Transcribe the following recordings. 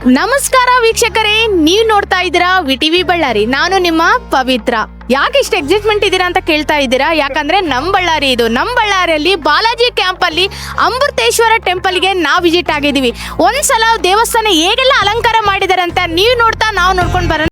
ನಮಸ್ಕಾರ ವೀಕ್ಷಕರೇ, ನೀವು ನೋಡ್ತಾ ಇದ್ದೀರಾ ವಿಟಿವಿ ಬಳ್ಳಾರಿ. ನಾನು ನಿಮ್ಮ ಪವಿತ್ರ. ಯಾಕೆ ಇಷ್ಟು ಎಕ್ಸೈಟ್ಮೆಂಟ್ ಇದ್ದೀರಾ ಅಂತ ಕೇಳ್ತಾ ಇದ್ದೀರಾ? ಯಾಕಂದ್ರೆ ನಮ್ಮ ಬಳ್ಳಾರಿಯಲ್ಲಿ ಬಾಲಾಜಿ ಕ್ಯಾಂಪ್ ಅಲ್ಲಿ ಅಮೃತೇಶ್ವರ ಟೆಂಪಲ್ಗೆ ನಾವು ವಿಸಿಟ್ ಆಗಿದ್ದೀವಿ. ಒಂದ್ಸಲ ದೇವಸ್ಥಾನ ಹೇಗೆಲ್ಲ ಅಲಂಕಾರ ಮಾಡಿದಾರೆ ಅಂತ ನೀವು ನೋಡ್ತಾ ನಾವು ನೋಡ್ಕೊಂಡು ಬರೋಣ.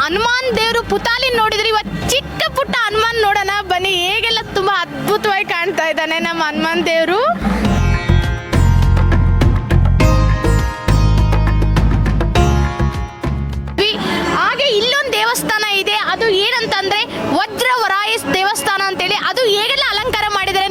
ಹನುಮಾನ್ ದೇವರು ಪುತಾಲಿ ನೋಡಿದ್ರೆ ಇವತ್ತು ಚಿಕ್ಕ ಪುಟ್ಟ ಹನುಮಾನ್ ನೋಡೋಣ ಬನ್ನಿ. ಹೇಗೆಲ್ಲ ತುಂಬಾ ಅದ್ಭುತವಾಗಿ ಕಾಣ್ತಾ ಇದ್ದಾನೆ ನಮ್ಮ ಹನುಮಾನ್ ದೇವರು. ಹಾಗೆ ಇಲ್ಲೊಂದು ದೇವಸ್ಥಾನ ಇದೆ, ಅದು ಏನಂತಂದ್ರೆ ವಜ್ರವರಾಯ ದೇವಸ್ಥಾನ ಅಂತೇಳಿ. ಅದು ಹೇಗೆಲ್ಲ ಅಲಂಕಾರ ಮಾಡಿದರೆ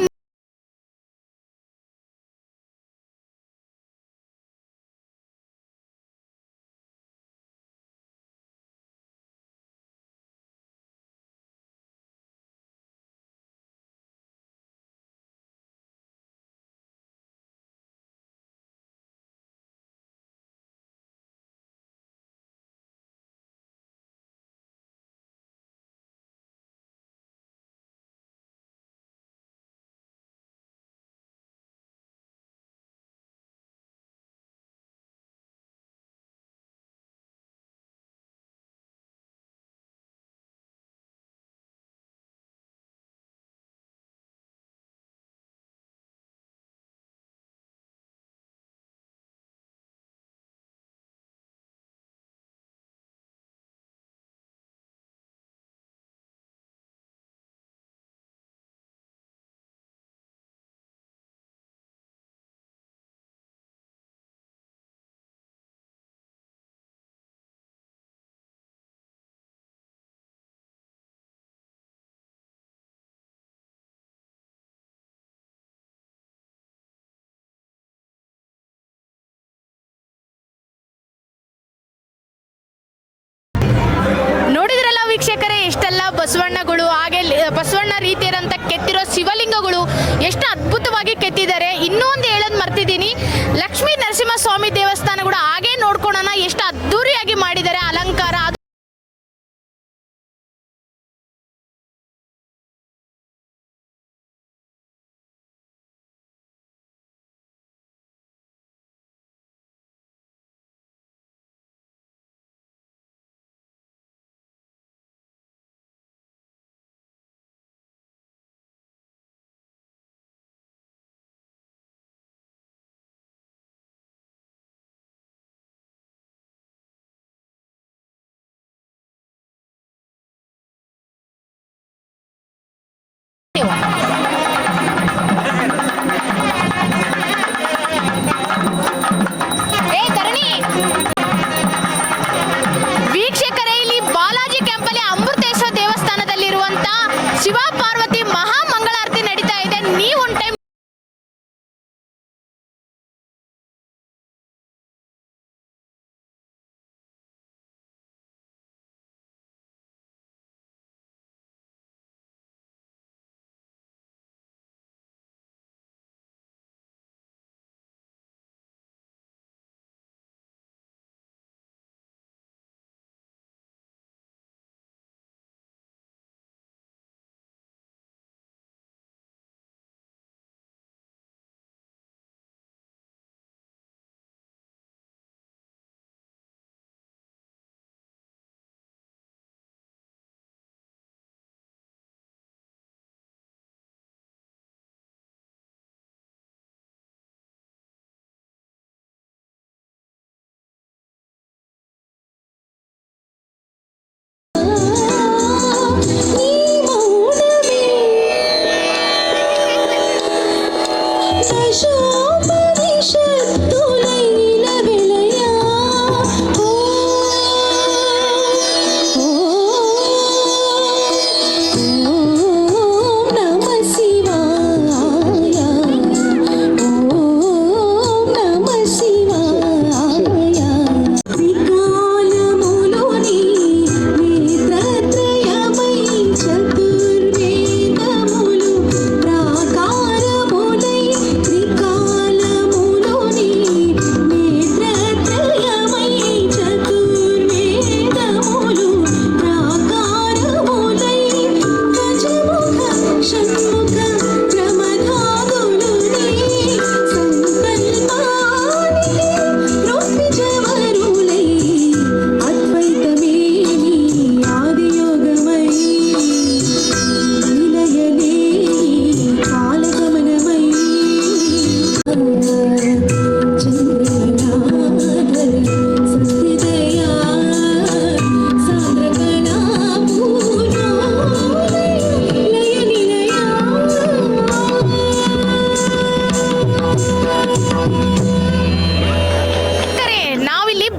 ನೋಡಿದ್ರಲ್ಲ ವೀಕ್ಷಕರೇ, ಎಷ್ಟೆಲ್ಲ ಬಸವಣ್ಣಗಳು, ಹಾಗೆ ಬಸವಣ್ಣ ರೀತಿಯರಂತ ಕೆತ್ತಿರೋ ಶಿವಲಿಂಗಗಳು ಎಷ್ಟು ಅದ್ಭುತವಾಗಿ ಕೆತ್ತಿದ್ದಾರೆ. ಇನ್ನೊಂದು ಹೇಳೋದು ಮರ್ತಿದ್ದೀನಿ, ಲಕ್ಷ್ಮೀ ನರಸಿಂಹಸ್ವಾಮಿ ದೇವಸ್ಥಾನ ಕೂಡ ಹಾಗೆ ನೋಡ್ಕೊಳ್ಳೋಣ, ಎಷ್ಟು ಅದ್ಧೂರಿಯಾಗಿ ಮಾಡಿದ್ದಾರೆ ಅಲಂಕಾರ. ಏ ಧರಣಿ, ವೀಕ್ಷಕರೇ, ಇಲ್ಲಿ ಬಾಲಾಜಿ ಕ್ಯಾಂಪಲ್ಲಿ ಅಮೃತೇಶ್ವರ ದೇವಸ್ಥಾನದಲ್ಲಿರುವಂತ ಶಿವ ಪಾರ್ವತಿ ಮಹಾ ಮಂಗಳಾರತಿ ನಡೀತಾ ಇದೆ. ನೀವು ಒಂದು ಟೈಮ್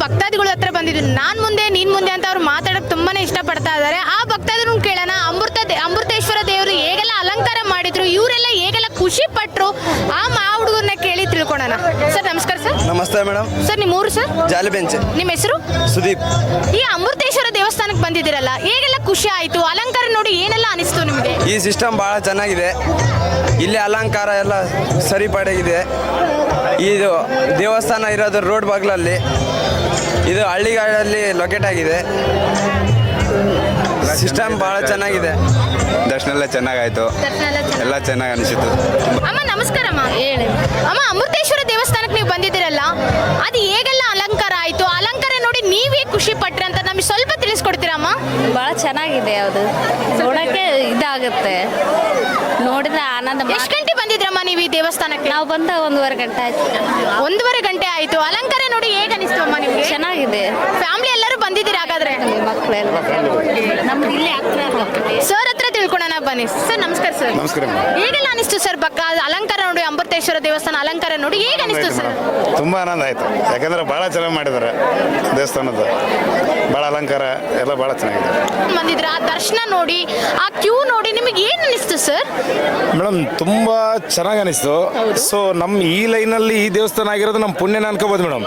ಭಕ್ತಾದಿಗಳ ಹತ್ರ ಬಂದಿದ್ದೀನಿ. ನಾನು ಮುಂದೆ ನೀನ್ ಮುಂದೆ ಅಂತ ಅವ್ರು ಮಾತಾಡಕ್ ತುಂಬಾನೇ ಇಷ್ಟಪಡ್ತಾ ಇದ್ದಾರೆ. ಆ ಭಕ್ತಾದಿಗಳನ್ನ ಕೇಳೋಣ. ಅಮೃತೇಶ್ವರ ದೇವರು ಹೇಗೆಲ್ಲ ಅಲಂಕಾರ ಮಾಡಿದ್ರು, ಇವರೆಲ್ಲ ಹೇಗೆಲ್ಲ ಖುಷಿ ಪಟ್ರು, ಆ ಹುಡುಗರನ್ನ ಕೇಳಿ ತಿಳ್ಕೊಳ್ಳೋಣ. ಸರ್ ನಮಸ್ಕಾರ. ಸರ್ ನಮಸ್ತೆ ಮೇಡಮ್. ಸರ್ ನಿಮ್ಮ ಊರು ಸರ್? ಜಾಲಿಬೆಂಚ್. ನಿಮ್ಮ ಹೆಸರು? ಸುದೀಪ್. ಈ ಅಮೃತೇಶ್ವರ ದೇವಸ್ಥಾನಕ್ಕೆ ಬಂದಿದ್ದೀರಲ್ಲ, ಹೇಗೆಲ್ಲ ಖುಷಿ ಆಯ್ತು? ಅಲಂಕಾರ ನೋಡಿ ಏನೆಲ್ಲ ಅನಿಸ್ತು ನಿಮಗೆ? ಈ ಸಿಸ್ಟಮ್ ಬಹಳ ಚೆನ್ನಾಗಿದೆ. ಇಲ್ಲಿ ಅಲಂಕಾರ ಎಲ್ಲ ಸರಿಪಡಗಿದೆ. ಇದು ದೇವಸ್ಥಾನ ಇರೋದು ರೋಡ್ ಬಾಗ್ಲಲ್ಲಿ, ಇದು ಹಳ್ಳಿಗಾಡಲ್ಲಿ ಲೊಕೇಟ್ ಆಗಿದೆ. ಸಿಸ್ಟಮ್ ಬಹಳ ಚೆನ್ನಾಗಿದೆ. ದರ್ಶನ ಎಲ್ಲ ಚೆನ್ನಾಗಾಯ್ತು, ಎಲ್ಲ ಚೆನ್ನಾಗಿ ಅನಿಸಿತು. ಅಮ್ಮ ನಮಸ್ಕಾರಮ್ಮ. ಹೇಳಿ ಅಮ್ಮ, ಅಮೃತೇಶ್ವರ ದೇವಸ್ಥಾನಕ್ಕೆ ನೀವು ಬಂದಿದ್ದೀರಲ್ಲ, ಅದು ಹೇಗೆಲ್ಲ ಅಲಂಕಾರ ಆಯ್ತು? ಅಲಂಕಾರ ನೋಡಿ ನೀವೇ ಖುಷಿ ಪಟ್ರಿ ಅಂತ ನಮಗೆ ಸ್ವಲ್ಪ ತಿಳಿಸ್ಕೊಡ್ತೀರಮ್ಮ? ಬಹಳ ಚೆನ್ನಾಗಿದೆ, ಅದು ನೋಡಕ್ಕೆ ಇದಾಗುತ್ತೆ, ನೋಡಿದ್ರೆ ಆನಂದ. ಎಷ್ಟು ಗಂಟೆ ಬಂದಿದ್ರಮ್ಮ ನೀವು ಈ ದೇವಸ್ಥಾನಕ್ಕೆ? ನಾವು ಬಂದ 1.5 ಗಂಟೆ ಆಯ್ತು. 1.5 ಗಂಟೆ ಆಯ್ತು. ಅಲಂಕಾರ ನೋಡಿ ಹೇಗೆ ಅನಿಸ್ತು ಅಮ್ಮ ನಿಮ್ಗೆ? ಚೆನ್ನಾಗಿದೆ. ಫ್ಯಾಮಿಲಿ ಎಲ್ಲರೂ ಬಂದಿದ್ದೀರಾ ಹಾಗಾದ್ರೆ? ಮಕ್ಕಳೆಲ್ಲ ನಮ್ದು ಇಲ್ಲೇ ಹತ್ರ. ಸರ್ ಹತ್ರ ತಿಳ್ಕೊಳ್ಳೋಣ ಬನ್ನಿ. ಸರ್ ನಮಸ್ಕಾರ. ಸರ್ ನಮಸ್ಕಾರ. ಹೇಗೆಲ್ಲ ಅನಿಸ್ತು ಸರ್ ಅಲಂಕಾರ ನೋಡಿ? ಅಮೃತೇಶ್ವರ ದೇವಸ್ಥಾನ ಅಲಂಕಾರ ನೋಡಿ ಹೇಗೆ ಅನಿಸ್ತು ಸರ್? ತುಂಬಾ ಆನಂದ ಆಯ್ತು, ಯಾಕಂದ್ರೆ ಬಹಳ ಚೆನ್ನಾಗಿ ಮಾಡಿದ್ದಾರೆ ದೇವಸ್ಥಾನದ. ಬಹಳ ಅಲಂಕಾರ ಎಲ್ಲ ಬಹಳ ಚೆನ್ನಾಗಿದೆ. ಬಂದಿದ್ರ ಆ ದರ್ಶನ ನೋಡಿ, ಆ ಕ್ಯೂ ನೋಡಿ ನಿಮಗೆ ಏನು ಅನಿಸ್ತು ಸರ್? ಮೇಡಮ್ ತುಂಬ ಚೆನ್ನಾಗಿ ಅನಿಸ್ತು. ಸೊ ನಮ್ಮ ಈ ಲೈನಲ್ಲಿ ಈ ದೇವಸ್ಥಾನ ಆಗಿರೋದು ನಮ್ಮ ಪುಣ್ಯನ ಅನ್ಕೋಬೋದು ಮೇಡಮ್.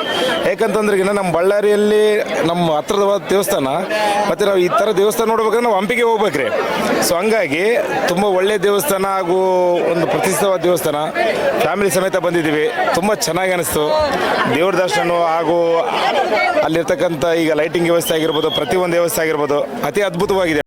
ಯಾಕಂತಂದ್ರೆ ಈಗ ನಮ್ಮ ಬಳ್ಳಾರಿಯಲ್ಲಿ ನಮ್ಮ ಹತ್ರದ ದೇವಸ್ಥಾನ, ಮತ್ತು ನಾವು ಈ ಥರ ದೇವಸ್ಥಾನ ನೋಡ್ಬೇಕಂದ್ರೆ ನಾವು ಹಂಪಿಗೆ ಹೋಗ್ಬೇಕ್ರಿ. ಸೊ ಹಂಗಾಗಿ ತುಂಬ ಒಳ್ಳೆಯ ದೇವಸ್ಥಾನ ಹಾಗೂ ಒಂದು ಪ್ರತಿಷ್ಠಿತವಾದ ದೇವಸ್ಥಾನ. ಫ್ಯಾಮಿಲಿ ಸಮೇತ ಬಂದಿದ್ದೀವಿ, ತುಂಬ ಚೆನ್ನಾಗಿ ಅನಿಸ್ತು. ದೇವ್ರ ದರ್ಶನ ಹಾಗೂ ಅಲ್ಲಿರ್ತಕ್ಕಂಥ ಈಗ ಲೈಟಿಂಗ್ ವ್ಯವಸ್ಥೆ ಆಗಿರ್ಬೋದು, ಪ್ರತಿಯೊಂದು ವ್ಯವಸ್ಥೆ ಆಗಿರ್ಬೋದು, ಅತಿ ಅದ್ಭುತವಾಗಿದೆ.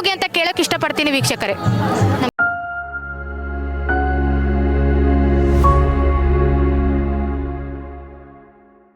ಹೋಗಿ ಅಂತ ಕೇಳೋಕೆ ಇಷ್ಟಪಡ್ತೀನಿ ವೀಕ್ಷಕರೇ.